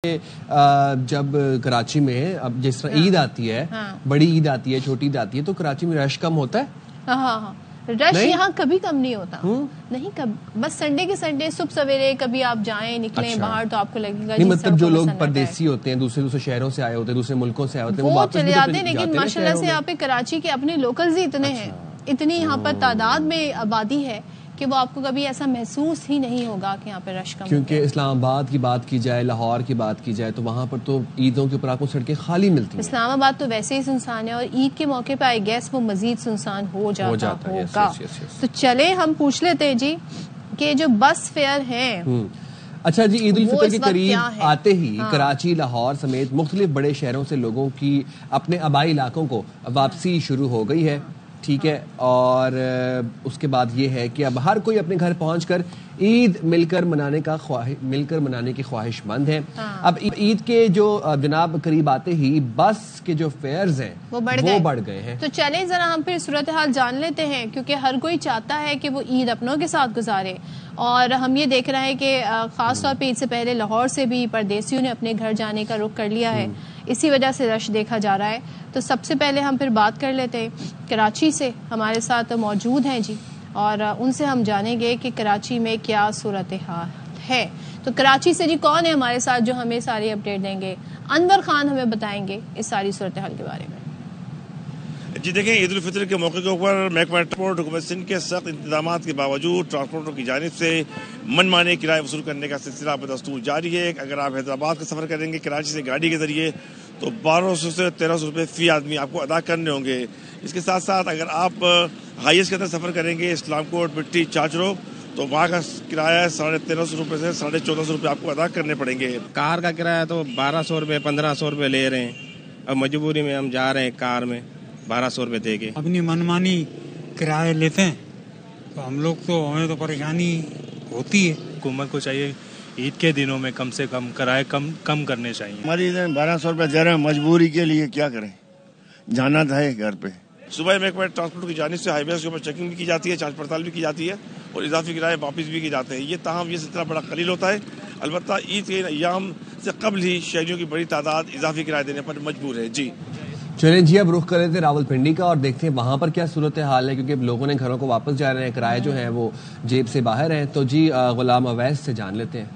جب کراچی میں اب جس طرح عید آتی ہے، بڑی عید آتی ہے، چھوٹی عید آتی ہے، تو کراچی میں رش کم ہوتا ہے؟ ہاں رش یہاں کبھی کم نہیں ہوتا، نہیں بس سنڈے کے سنڈے صبح سویرے کبھی آپ جائیں نکلیں باہر تو آپ کو لگے گا نہیں، مطلب جو لوگ پردیسی ہوتے ہیں، دوسرے شہروں سے آئے ہوتے ہیں، دوسرے ملکوں سے آئے ہوتے ہیں، وہ چلے جاتے ہیں، لیکن ماشاءاللہ سے یہاں پہ کراچی کے اپنے لوکلز ہی اتنے ہیں، اتنی یہاں پر تعداد میں آبادی ہے کہ وہ آپ کو کبھی ایسا محسوس ہی نہیں ہوگا کہ یہاں پہ رش کم. کیونکہ اسلام آباد کی بات کی جائے، لاہور کی بات کی جائے، تو وہاں پر تو عیدوں کے اوپر آپ کو سڑکیں خالی ملتی ہیں. اسلام آباد تو ویسے ہی سنسان ہے، اور عید کے موقع پہ آئی گیس وہ مزید سنسان ہو جاتا ہوگا. تو چلے ہم پوچھ لیتے ہیں جی کہ جو بس فیئر ہیں. اچھا جی، عید الفطر کے قریب آتے ہی کراچی، لاہور سمیت مختلف بڑے شہروں سے لوگوں کی اپنے آبائی علاقوں کو واپسی شروع ہو گئی ہے. ٹھیک ہے، اور اس کے بعد یہ ہے کہ اب ہر کوئی اپنے گھر پہنچ کر عید مل کر منانے کی خواہش مند ہے. اب عید کے جو جناب قریب آتے ہی بس کے جو فیئرز ہیں وہ بڑھ گئے ہیں. تو چلیں ذرا ہم پھر صورتحال جان لیتے ہیں، کیونکہ ہر کوئی چاہتا ہے کہ وہ عید اپنوں کے ساتھ گزارے، اور ہم یہ دیکھ رہے ہیں کہ خاص طور پہ عید سے پہلے لاہور سے بھی پردیسیوں نے اپنے گھر جانے کا رخ کر لیا ہے، اسی وجہ سے رش دیکھا جا رہا ہے. تو سب سے پہلے ہم پھر بات کر لیتے ہیں، کراچی سے ہمارے ساتھ موجود ہیں جی، اور ان سے ہم جانیں گے کہ کراچی میں کیا صورتحال ہے. تو کراچی سے جی کون ہے ہمارے ساتھ جو ہمیں ساری اپڈیٹ دیں گے؟ انور خان ہمیں بتائیں گے اس ساری صورتحال کے بارے میں. جی دیکھیں، عید الفطر کے موقع کے اوپر محکمہ ٹرانسپورٹ حکومت سندھ کے سخت انتظامات کے باوجود ٹرانسپورٹروں کی جانب سے من مانے کرایہ وصول کرنے کا سلسلہ بدستور جاری ہے. اگر آپ حیدرآباد کا سفر کریں گے کراچی سے گاڑی کے ذریعے تو 1200 سے 1300 روپے فی آدمی آپ کو ادا کرنے ہوں گے. اس کے ساتھ ساتھ اگر آپ ہائیسٹ کے اندر سفر کریں گے اسلام کوٹ، مٹی، چاچرو، تو وہاں کا کرایہ 1350 روپے سے 1450 روپے آپ کو ادا کرنے پڑیں گے. کار کا کرایہ تو 1200 روپے 1500 روپے لے رہے ہیں، اب مجبوری میں ہم جا رہے ہیں کار میں 1200 روپے دے کے. اپنی منمانی کرایہ لیتے ہیں تو ہم لوگ تو ہمیں تو پریشانی ہوتی ہے. حکومت کو چاہیے عید کے دنوں میں کم سے کم کرایہ کم کرنے چاہیے. ہماری 1200 روپے دے رہے ہیں مجبوری کے لیے، کیا کریں، جانا تھا گھر پہ. صبح محکمہ ٹرانسپورٹ کی جانب سے ہائی ویز کے اوپر چیکنگ بھی کی جاتی ہے، جانچ پڑتال بھی کی جاتی ہے، اور اضافی کرایہ واپس بھی کیے جاتے ہیں. یہ تاہم یہ سلسلہ بڑا قلیل ہوتا ہے. البتہ عید کے ایام سے قبل ہی شہریوں کی بڑی تعداد اضافی کرایہ دینے پر مجبور ہے. جی چلیں جی، اب رخ کر رہے تھے راولپنڈی کا، اور دیکھتے ہیں وہاں پر کیا صورتحال ہے، کیونکہ لوگوں نے گھروں کو واپس جا رہے ہیں، کرایہ جو ہیں وہ جیب سے باہر ہیں. تو جی غلام اویس سے جان لیتے ہیں.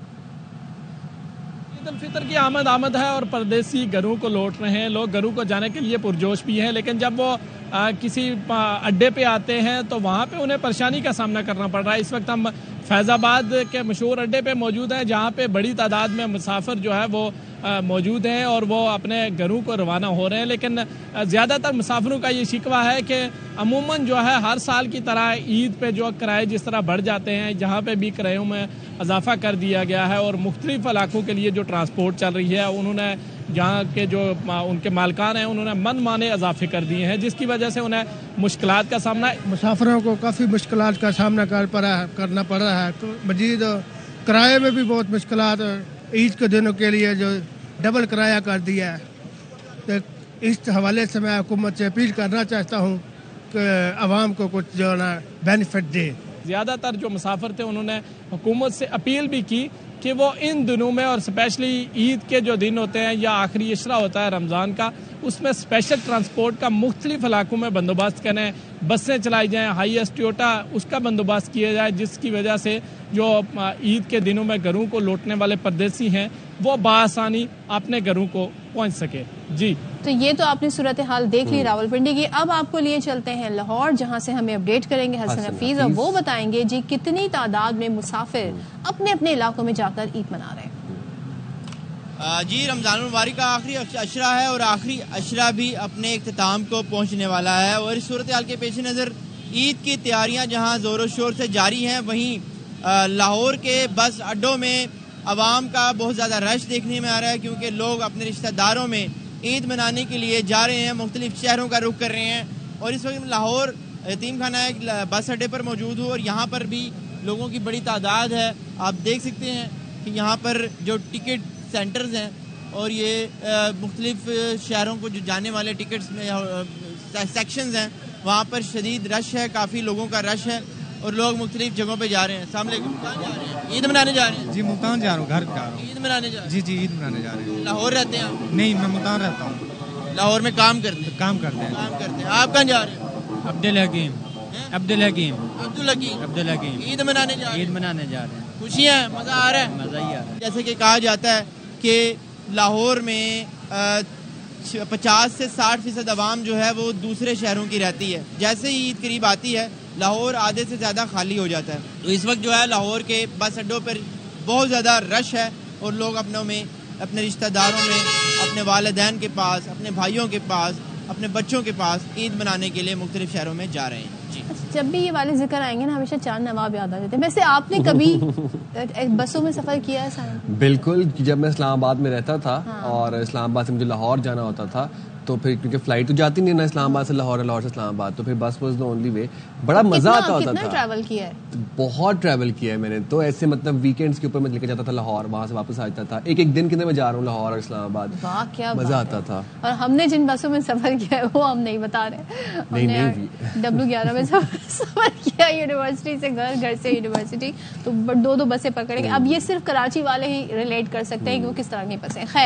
عید الفطر کی آمد ہے اور پردیسی گھروں کو لوٹ رہے ہیں. لوگ گھروں کو جانے کے لیے پرجوش بھی ہیں، لیکن جب وہ کسی اڈے پہ آتے ہیں تو وہاں پہ انہیں پریشانی کا سامنا کرنا پڑ رہا ہے. اس وقت ہم فیض آباد کے مشہور اڈے پہ موجود ہیں، جہاں پہ بڑی تعداد میں مسافر جو ہے وہ موجود ہیں اور وہ اپنے گھروں کو روانہ ہو رہے ہیں. لیکن زیادہ تر مسافروں کا یہ شکوہ ہے کہ عموماً جو ہے ہر سال کی طرح عید پہ جو کرائے جس طرح بڑھ جاتے ہیں، جہاں پہ بھی کرایوں میں اضافہ کر دیا گیا ہے، اور مختلف علاقوں کے لیے جو ٹرانسپورٹ چل رہی ہے انہوں نے جہاں کے جو ان کے مالکان ہیں انہوں نے من مانے اضافے کر دیے ہیں، جس کی وجہ سے انہیں مشکلات کا سامنا، مسافروں کو کافی مشکلات کا سامنا کرنا پڑ رہا ہے. تو مزید کرائے میں بھی بہت مشکلات، عید کے دنوں کے لیے جو ڈبل کرایہ کر دیا ہے. تو اس حوالے سے میں حکومت سے اپیل کرنا چاہتا ہوں کہ عوام کو کچھ جو ہے نا بینیفٹ دے. زیادہ تر جو مسافر تھے انہوں نے حکومت سے اپیل بھی کی کہ وہ ان دنوں میں، اور اسپیشلی عید کے جو دن ہوتے ہیں یا آخری عشرہ ہوتا ہے رمضان کا، اس میں اسپیشل ٹرانسپورٹ کا مختلف علاقوں میں بندوبست کریں، بسیں چلائی جائیں، ہائیسٹ ٹویوٹا اس کا بندوبست کیا جائے، جس کی وجہ سے جو عید کے دنوں میں گھروں کو لوٹنے والے پردیسی ہیں وہ بآسانی اپنے گھروں کو پہنچ سکے. جی تو یہ تو آپ نے صورتحال دیکھ لی راولپنڈی کی. اب آپ کو لیے چلتے ہیں لاہور، جہاں سے ہمیں اپڈیٹ کریں گے حسن حفیظ، اور وہ بتائیں گے جی کتنی تعداد میں مسافر اپنے اپنے علاقوں میں جا کر عید منا رہے ہیں. جی رمضان المبارک کا آخری عشرہ ہے، اور آخری عشرہ بھی اپنے اختتام کو پہنچنے والا ہے، اور اس صورتحال کے پیش نظر عید کی تیاریاں جہاں زور و شور سے جاری ہیں، وہیں لاہور کے بس اڈوں میں عوام کا بہت زیادہ رش دیکھنے میں آ رہا ہے، کیونکہ لوگ اپنے رشتہ داروں میں عید منانے کے لیے جا رہے ہیں، مختلف شہروں کا رخ کر رہے ہیں. اور اس وقت لاہور یتیم خانہ بس اڈے پر موجود ہوں، اور یہاں پر بھی لوگوں کی بڑی تعداد ہے. آپ دیکھ سکتے ہیں کہ یہاں پر جو ٹکٹ سینٹرز ہیں اور یہ مختلف شہروں کو جو جانے والے ٹکٹس میں سیکشنز ہیں، وہاں پر شدید رش ہے، کافی لوگوں کا رش ہے. اور لوگ مختلف جگہوں پہ جا رہے ہیں. السلام علیکم. کہاں جا رہے ہیں؟ عید منانے جا رہے ہیں؟ جی ملتان جا رہا ہوں, گھر جا رہا ہوں. عید منانے جا رہے ہیں؟ جی عید منانے جا رہے ہیں. لاہور رہتے ہیں آپ؟ نہیں, میں ملتان رہتا ہوں. لاہور میں کام کرتے ہیں؟ کام کرتے ہیں. کام کرتے ہیں. آپ کہاں جا رہے ہیں؟ عبدالحکیم. عبدالحکیم. عبدالحکیم. عید منانے جا رہے ہیں؟ عید منانے جا رہے ہیں. خوشیاں ہیں, مزہ آ رہا ہے؟ مزہ ہی آ رہا ہے. جیسے کہ کہا جاتا ہے کہ لاہور میں 50 سے 60% عوام جو ہے وہ دوسرے شہروں کی رہتی ہے. جیسے ہی عید قریب آتی ہے لاہور آدھے سے زیادہ خالی ہو جاتا ہے. تو اس وقت جو ہے لاہور کے بس اڈوں پر بہت زیادہ رش ہے اور لوگ اپنوں میں, اپنے رشتہ داروں میں, اپنے والدین کے پاس, اپنے بھائیوں کے پاس, اپنے بچوں کے پاس عید منانے کے لیے مختلف شہروں میں جا رہے ہیں. جی جب بھی یہ والے ذکر آئیں گے نا ہمیشہ چار نواب یاد آ جاتے ہیں. ویسے آپ نے کبھی بسوں میں سفر کیا ہے صاحب؟ بالکل, جب میں اسلام آباد میں رہتا تھا اور اسلام آباد سے مجھے لاہور جانا ہوتا تھا تو پھر کیونکہ فلائٹ تو جاتی نہیں نا اسلام آباد سے لاہور, لاہور سے اسلام آباد, تو پھر بس واز دی اونلی وے. بڑا مزہ آتا ہوتا تھا. کتنا ٹریول کیا ہے؟ بہت ٹریول کیا ہے میں نے تو. ایسے مطلب ویکینڈز کے اوپر میں لے کے جاتا تھا لاہور, وہاں سے واپس آ جاتا تھا. ایک دن کے اندر میں جا رہا ہوں لاہور اور اسلام آباد. واہ کیا مزہ آتا تھا. اور ہم نے جن بسوں میں سفر کیا ہے وہ ہم نہیں بتا رہے. نہیں W11 میں سفر کیا یونیورسٹی سے گھر, گھر سے یونیورسٹی, تو دو بسیں پکڑیں گے. اب یہ صرف کراچی والے ہی ریلیٹ کر سکتے ہیں کہ وہ کس طرح کی بسیں. خیر